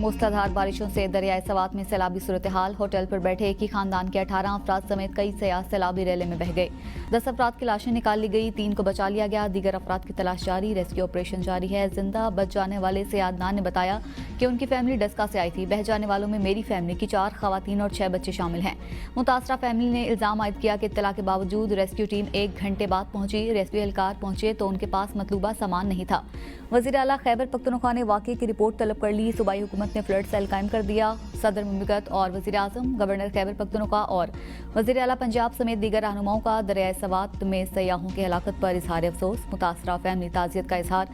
मूसलाधार बारिशों से दरियाए सवात में सैलाबी सूरत हाल। होटल पर बैठे एक ही खानदान के 18 अफराद समेत कई सयाह सैलाबी रैले में बह गए। 10 अफराद की लाशें निकाल ली गई, 3 को बचा लिया गया। दीगर अफराद की तलाश जारी, रेस्क्यू ऑपरेशन जारी है। जिंदा बच जाने वाले से आदनान ने बताया कि उनकी फैमिली डस्का से आई थी। बह जाने वालों में मेरी फैमिली की 4 खवातीन और 6 बच्चे शामिल हैं। मुतासरा फैमिली ने इल्जाम आयद किया कि इत्तला के बावजूद रेस्क्यू टीम 1 घंटे बाद पहुंची। रेस्क्यू एहलकार पहुंचे तो उनके पास मतलूबा सामान नहीं था। वजीर आला खैबर पख्तूनख्वा ने वाक़े की रिपोर्ट तलब कर ली। सूबाई हुकूमत ने फ्लड सेल कायम कर दिया। सदर मुमलिकत और वजीर आज़म, गवर्नर खैबर पख्तूनख्वा और वजीर आला पंजाब समेत दीगर रहनुमाओं का दरियाए सवात में सयाहों की हलाकत पर इजहार अफसोस। मुतासरा फैमिली ताज़ियत का इजहार।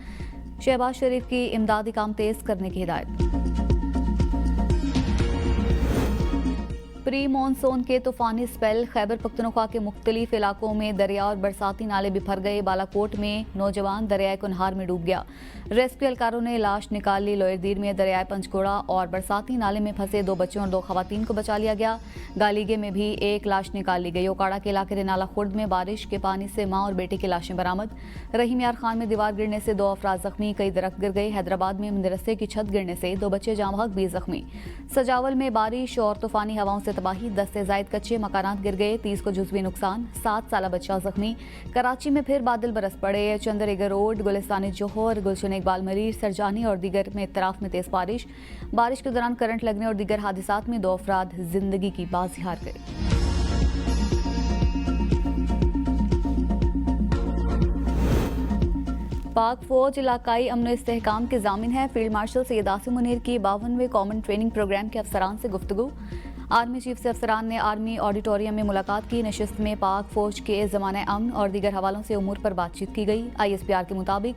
शहबाज शरीफ की इमदादी काम तेज करने की हिदायत। प्री मानसून के तूफानी स्पेल। खैबर पख्तूनख्वा के मुख्तलिफ इलाकों में दरिया और बरसाती नाले बिफर गए। बालाकोट में नौजवान दरियाए कुनहार में डूब गया। रेस्क्यू एहलकारों ने लाश निकाल ली। लोयरदीर में दरियाए पंचकोड़ा और बरसाती नाले में फंसे 2 बच्चों और 2 खवातीन को बचा लिया गया। गालीगे में भी एक लाश निकाल ली गई। ओकाड़ा के इलाके रेनाला खुर्द में बारिश के पानी से मां और बेटे की लाशें बरामद। रहीम यार खान में दीवार गिरने से 2 अफराद जख्मी, कई दरख्त गिर गए। हैदराबाद में मदरसे की छत गिरने से 2 बच्चे जाँ बहक, 20 जख्मी। सजावल में बारिश और तूफानी हवाओं से तबाही, 10 से जायद कच्चे मकानात गिर गए, 30 को जुज़वी नुकसान, 7 साला बच्चा जख्मी। कराची में फिर बादल बरस पड़े। चंद्रएगर रोड, गुलिस्तानी जोहर, गुलशन इकबाल मरीर, सरजानी और दीगर में इतराफ में तेज बारिश के दौरान करंट लगने और दीगर हादिसात में 2 अफराद जिंदगी की बाजी हार गए। पाक फौज इलाकाई अमन इस्तेहकाम के ज़ामिन है। फील्ड मार्शल सैयद आसिम मुनीर की 52वें कॉमन ट्रेनिंग प्रोग्राम के अफसरान से गुफ्तगू। आर्मी चीफ से अफसरान ने आर्मी ऑडिटोरियम में मुलाकात की। नशिस्त में पाक फौज के ज़माने अमन और दीगर हवालों से उमूर पर बातचीत की गई। ISPR के मुताबिक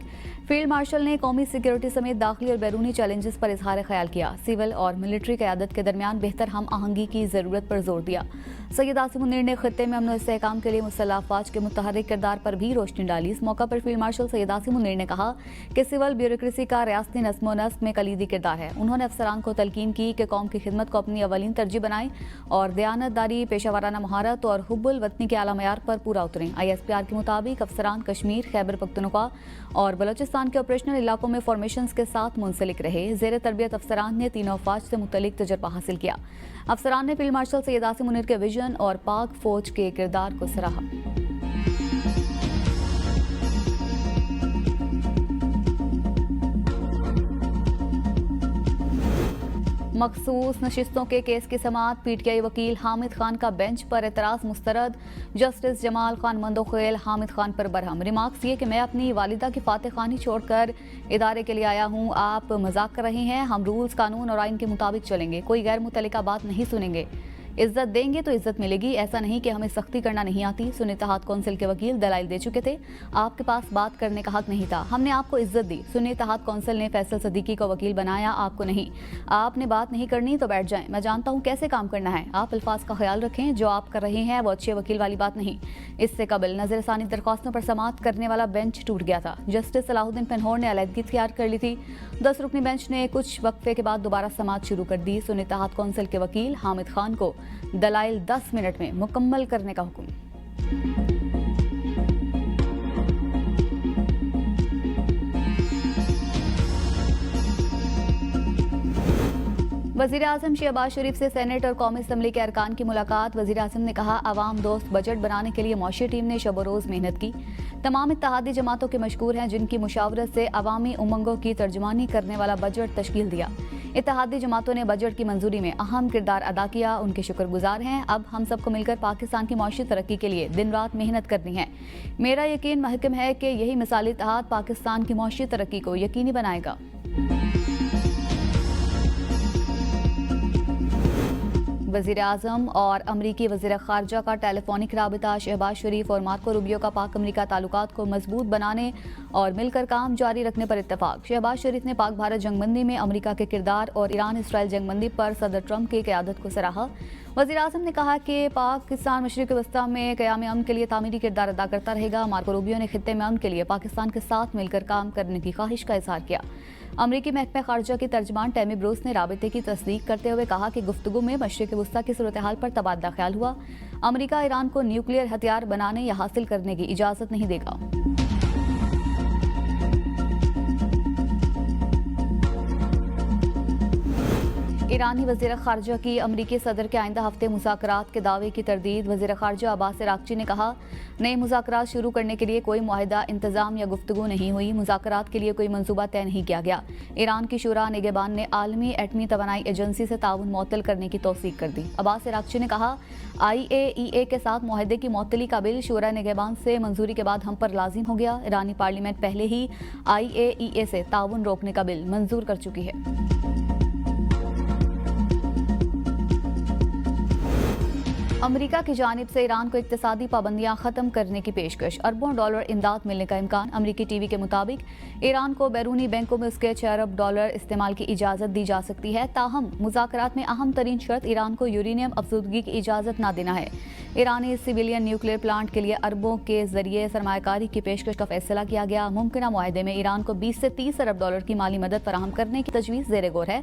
फील्ड मार्शल ने कौमी सिक्योरिटी समेत दाखिली और बैरूनी चैलेंजेस पर इजहार ख्याल किया। सिविल और मिलिट्री क़यादत के दरमियान बेहतर हम आहंगी की ज़रूरत पर जोर दिया। सैयद आसिम मुनीर ने खित्ते में अमन और इस्तेहकाम के लिए मुसल्लह अफवाज के मुतहर्रिक किरदार पर भी रोशनी डाली। इस मौका पर फील्ड मार्शल सैयद आसिम मुनीर ने कहा कि सिविल ब्यूरोक्रेसी का रियासती नज़्म व नस्क में कलीदी किरदार है। उन्होंने अफसरान को तलकीन की कि कौम की खिदमत को अपनी अवलीन तरजीह बनाएं और दयानतदारी, पेशावराना महारत और हुब्बुल वतनी के आला मयार पर पूरा उतरें। ISPR के मुताबिक अफसरान कश्मीर, खैबर पख्तूनख्वा और बलोचिस्तान के ऑपरेशनल इलाकों में फॉर्मेशंस के साथ मुंसलिक रहे। ज़ेर तरबियत अफसरान ने तीनों अफवाज से मुतल्लिक तजर्बा हासिल किया। अफसरान ने फील्ड मार्शल सैयद आसिम मुनीर के विजन और पाक फौज के किरदार को सराहा। मखसूस नशिस्तों के केस की समाअत। PTI वकील हामिद खान का बेंच पर एतराज़ मुस्तरद। जस्टिस जमाल खान मंदोखेल हामिद खान पर बरहम। रिमार्क्स ये कि मैं अपनी वालिदा की फातह खानी छोड़कर इदारे के लिए आया हूँ। आप मजाक कर रहे हैं। हम रूल्स, कानून और आइन के मुताबिक चलेंगे। कोई गैर मुतल्लिका बात नहीं सुनेंगे। इज्जत देंगे तो इज्जत मिलेगी। ऐसा नहीं कि हमें सख्ती करना नहीं आती। सुन्नी इत्तेहाद कौंसिल के वकील दलाइल दे चुके थे। आपके पास बात करने का हक नहीं था। हमने आपको इज्जत दी। सुन्नी इत्तेहाद कौंसिल ने फैसल सदीकी को वकील बनाया, आपको नहीं। आपने बात नहीं करनी तो बैठ जाएं। मैं जानता हूं कैसे काम करना है। आप अल्फाज का ख्याल रखें। जो आप कर रहे हैं वो अच्छे वकील वाली बात नहीं। इससे कबल नजरसानी दरख्वास्तों पर समाअत करने वाला बेंच टूट गया था। जस्टिस सलाहुद्दीन पेनहोर ने अलहदगी इख्तियार कर ली थी। 10 रुकनी बेंच ने कुछ वक्फे के बाद दोबारा समाअत शुरू कर दी। सुन्नी इत्तेहाद कौंसिल के वकील हामिद खान को दलाइल 10 मिनट में मुकम्मल करने का हुक्म। वज़ीर आज़म शहबाज शरीफ से सेनेट और कौमी असम्बली के अरकान की मुलाकात। वज़ीर आज़म ने कहा अवाम दोस्त बजट बनाने के लिए मौशी टीम ने शब रोज़ मेहनत की। तमाम इत्तेहादी जमातों के मशकूर हैं जिनकी मुशावरत से अवामी उमंगों की तर्जुमानी करने वाला बजट तश्कील दिया। इत्तेहादी जमातों ने बजट की मंजूरी में अहम किरदार अदा किया। उनके शुक्रगुजार हैं। अब हम सबको मिलकर पाकिस्तान की मौशी तरक्की के लिए दिन रात मेहनत करनी है। मेरा यकीन महकम है कि यही मिसाली इत्तेहाद पाकिस्तान की मौशी तरक्की को यकीनी बनाएगा। वज़ीर आज़म और अमरीकी वज़ीर ख़ारजा का टेलीफोनिक राबिता। शहबाज शरीफ और मार्को रूबियो का पाक अमरीका ताल्लुकात को मजबूत बनाने और मिलकर काम जारी रखने पर इत्तफाक। शहबाज शरीफ ने पाक भारत जंगबंदी में अमरीका के किरदार और ईरान इसराइल जंगबंदी पर सदर ट्रंप की क़यादत को सराहा। वज़ीर आज़म ने कहा कि पाकिस्तान मशरिक़ वस्ता में क़याम अमन के लिए तामीरी किरदार अदा करता रहेगा। मार्को रूबियो ने खित्ते में अमन के लिए पाकिस्तान के साथ मिलकर काम करने की ख्वाहिश का इज़हार किया। अमरीकी महकमा ख़ारजा की तर्जमान टैमी ब्रूस ने राबिते की तस्दीक करते हुए कहा कि गुफ्तगू में मशरिक़ वस्ता की सूरत हाल पर तबादला ख्याल हुआ। अमरीका ईरान को न्यूक्लियर हथियार बनाने या हासिल करने की इजाज़त नहीं देगा। ईरानी वज़ीर ख़ारजा की अमरीकी सदर के आइंदा हफ्ते मुज़ाकरात के दावे की तरदीद। वज़ीर ख़ारजा अब्बास अराग़ची ने कहा, नए मुज़ाकरात शुरू करने के लिए कोई मुआहिदा, इंतज़ाम या गुफ्तगू नहीं हुई। मुज़ाकरात के लिए कोई मंसूबा तय नहीं किया गया। ईरान की शुरा निगहबान ने आलमी एटमी तवानाई एजेंसी से ताउन मुअत्तल करने की तौसीक कर दी। अब्बास अराग़ची ने कहा, IAEA के साथ मुआहदे की मुअत्तली का बिल शुरा निगहबान से मंजूरी के बाद हम पर लाजिम हो गया। ईरानी पार्लियामेंट पहले ही IAEA से ताउन रोकने का बिल मंजूर कर चुकी है। अमेरिका की जानिब से ईरान को इक्तिसादी पाबंदियां खत्म करने की पेशकश। अरबों डॉलर इमदाद मिलने का इम्कान। अमेरिकी टीवी के मुताबिक ईरान को बैरूनी बैंकों में उसके 6 अरब डॉलर इस्तेमाल की इजाज़त दी जा सकती है। ताहम मुज़ाकरात में अहम तरीन शर्त ईरान को यूरेनियम अफज़ूदगी की इजाज़त न देना है। ईरानी सिविलियन न्यूक्लियर प्लांट के लिए अरबों के जरिए सरमायाकारी की पेशकश का फैसला किया गया। मुमकिना मुआहदे में ईरान को 20 से 30 अरब डॉलर की माली मदद फराहम करने की तजवीज़ ज़ेरे गौर है,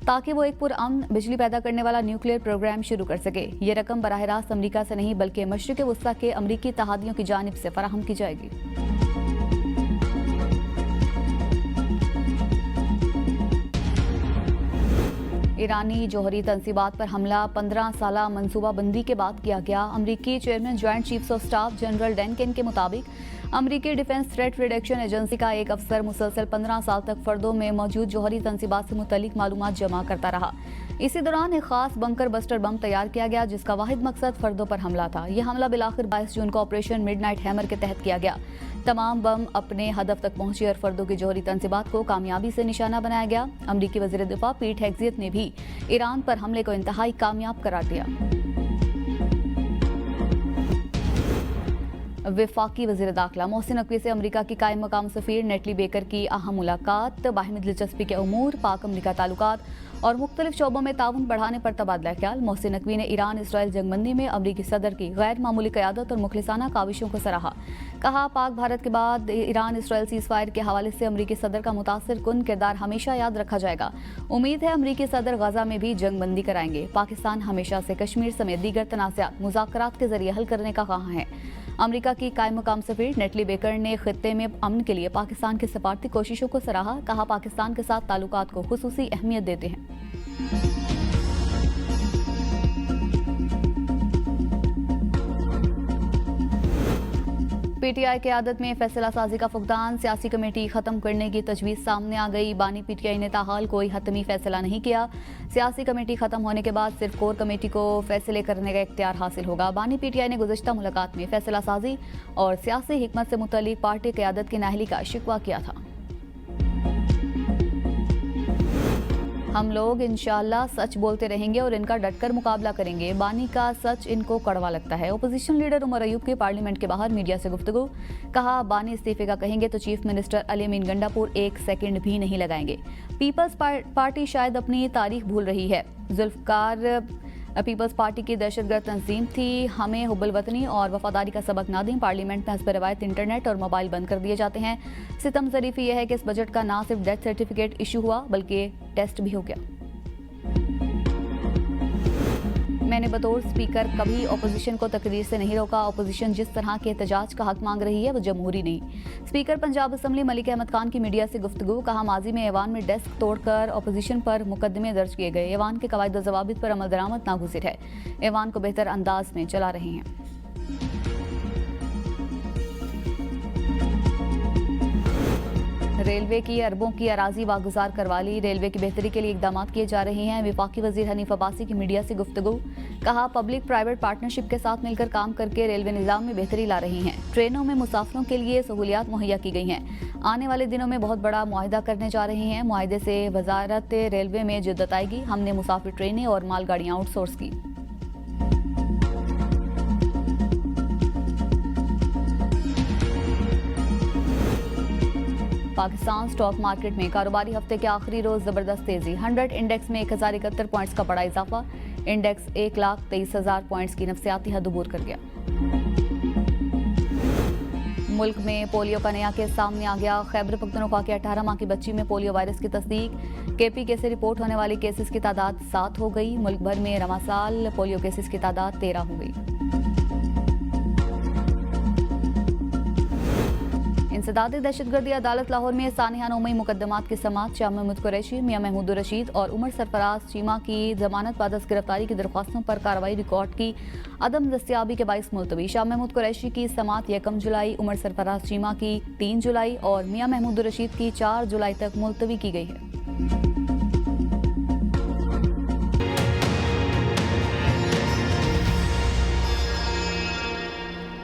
ताकि वो एक पुरअमन बिजली पैदा करने वाला न्यूक्लियर प्रोग्राम शुरू कर सके। ये रकम बराह रास्त अमरीका से नहीं बल्कि मशरिक़ वस्ता के अमरीकी तहादियों की जानिब से फराहम की जाएगी। ईरानी जौहरी तंसीबात पर हमला 15 साला मनसूबाबंदी के बाद किया गया। अमरीकी chairman joint chiefs of staff general Dan Caine के मुताबिक अमरीकी डिफेंस थ्रेट रिडक्शन एजेंसी का एक अफसर मुसलसल 15 साल तक फर्दों में मौजूद जौहरी तंसीबात से मुतल्लिक मालूमात जमा करता रहा। इसी दौरान एक खास बंकर बस्टर बम तैयार किया गया, जिसका वाहिद मकसद फर्दों पर हमला था। यह हमला बिलाखिर 22 जून को ऑपरेशन मिडनाइट हैमर के तहत किया गया। तमाम बम अपने हदफ तक पहुंचे और फर्दों की जौहरी तंसीबात को कामयाबी से निशाना बनाया गया। अमरीकी वज़ीर दिफा पीट हेग्जियत ने भी ईरान पर हमले को इंतहाई कामयाब करार दिया। वफाकी वज़ीर दाखिला मोहसिन नकवी से अमरीका की कायम मकाम सफ़ीर नेटली बेकर की अहम मुलाकात। बाहिमी दिलचस्पी के उमूर, पाक अमरीका ताल्लुकात और मुख्तलिफ शोबों में ताउन बढ़ाने पर तबादला ख्याल। मोहसिन नकवी ने ईरान इसराइल जंगबंदी में अमरीकी सदर की गैर मामूली क़यादत और मुखलिसाना काविशों को सराहा। कहा, पाक भारत के बाद ईरान इसराइल सीज़ फायर के हवाले से अमरीकी सदर का मुतासिर कुन किरदार हमेशा याद रखा जाएगा। उम्मीद है अमरीकी सदर गजा में भी जंगबंदी कराएंगे। पाकिस्तान हमेशा से कश्मीर समेत दीगर तनाज़ात मुज़ाकरात के जरिए हल करने का कहा है। अमरीका की कायम मकाम सफ़ीर नेटली बेकर ने खित्ते में अमन के लिए पाकिस्तान की सफारती कोशिशों को सराहा। कहा, पाकिस्तान के साथ ताल्लुकात को खुसूसी अहमियत देते हैं। PTI की आदत में फैसला साजी का फुकदान। सियासी कमेटी खत्म करने की तजवीज़ सामने आ गई। बानी PTI ने ताहाल कोई हतमी फैसला नहीं किया। सियासी कमेटी खत्म होने के बाद सिर्फ कोर कमेटी को फैसले करने का इख्तियार हासिल होगा। बानी PTI ने गुज़श्ता मुलाकात में फैसला साजी और सियासी हिकमत से मुतल्लिक पार्टी क़यादत की नाअहली का शिकवा किया था। हम लोग इंशाअल्लाह सच बोलते रहेंगे और इनका डटकर मुकाबला करेंगे। बानी का सच इनको कड़वा लगता है। ओपोजिशन लीडर उमर अयूब के पार्लियामेंट के बाहर मीडिया से गुफ्तगू। कहा, बानी इस्तीफे का कहेंगे तो चीफ मिनिस्टर अली अमीन गंडापुर 1 सेकंड भी नहीं लगाएंगे। पीपल्स पार्टी शायद अपनी तारीख भूल रही है। जुल्फकार पीपल्स पार्टी की दहशतगर्द तंजीम थी। हमें हुब्बुल वतनी और वफादारी का सबक ना दें। पार्लियामेंट में हस्ब रवायत इंटरनेट और मोबाइल बंद कर दिए जाते हैं। सितम ज़रीफ़ी यह है कि इस बजट का ना सिर्फ डेथ सर्टिफिकेट इशू हुआ बल्कि टेस्ट भी हो गया। मैंने बतौर स्पीकर कभी अपोजिशन को तकरीर से नहीं रोका। अपोजिशन जिस तरह के एहतजाज का हक मांग रही है वो जमहूरी नहीं। स्पीकर पंजाब असम्बली मलिक अहमद खान की मीडिया से गुफ्तगू। कहा, माजी में ऐवान में डेस्क तोड़कर अपोजिशन पर मुकदमे दर्ज किए गए। ऐवान के कवायद व ज़वाबित पर अमल दरामद नागुज़िर है। ऐवान को बेहतर अंदाज में चला रहे हैं। रेलवे की अरबों की अराजी वागुजार करवा ली। रेलवे की बेहतरी के लिए इकदाम किए जा रहे हैं। वफाकी वजीर हनीफ अब्बासी की मीडिया से गुफ्तगू। कहा, पब्लिक प्राइवेट पार्टनरशिप के साथ मिलकर काम करके रेलवे निज़ाम में बेहतरी ला रही हैं। ट्रेनों में मुसाफिरों के लिए सहूलियात मुहैया की गई हैं। आने वाले दिनों में बहुत बड़ा मुआहिदा करने जा रहे हैं। मुआहिदे से वजारत रेलवे में जिद्दत आएगी। हमने मुसाफिर ट्रेनें और मालगाड़ियाँ आउटसोर्स की। पाकिस्तान स्टॉक मार्केट में कारोबारी हफ्ते के आखिरी रोज जबरदस्त तेजी। 100 इंडेक्स में 1071 पॉइंट्स का बड़ा इजाफा। इंडेक्स 1,23,000 पॉइंट्स की नफसियाती हद अबूर कर गया। मुल्क में पोलियो का नया केस सामने आ गया। खैबर पख्तूनख्वा की 18 माह की बच्ची में पोलियो वायरस की तस्दीक। KPK से रिपोर्ट होने वाली केसेस की तादाद 7 हो गई। मुल्क भर में रवा साल पोलियो केसेस की तादाद 13 हो गई। इंसदाद दहशतगर्दी अदालत लाहौर में सानिया नौमई मुकदमात की समाअत शाह महमूद कुरैशी, मियां महमूद रशीद और उमर सरफराज चीमा की जमानत बाद गिरफ्तारी की दरख्वास्तों पर कार्रवाई रिकॉर्ड की अदम दस्तियाबी के बाइस मुलतवी। शाह महमूद कुरैशी की समाअत 1 जुलाई, उमर सरफराज चीमा की 3 जुलाई और मियां महमूद रशीद की 4 जुलाई तक मुलतवी की गई है।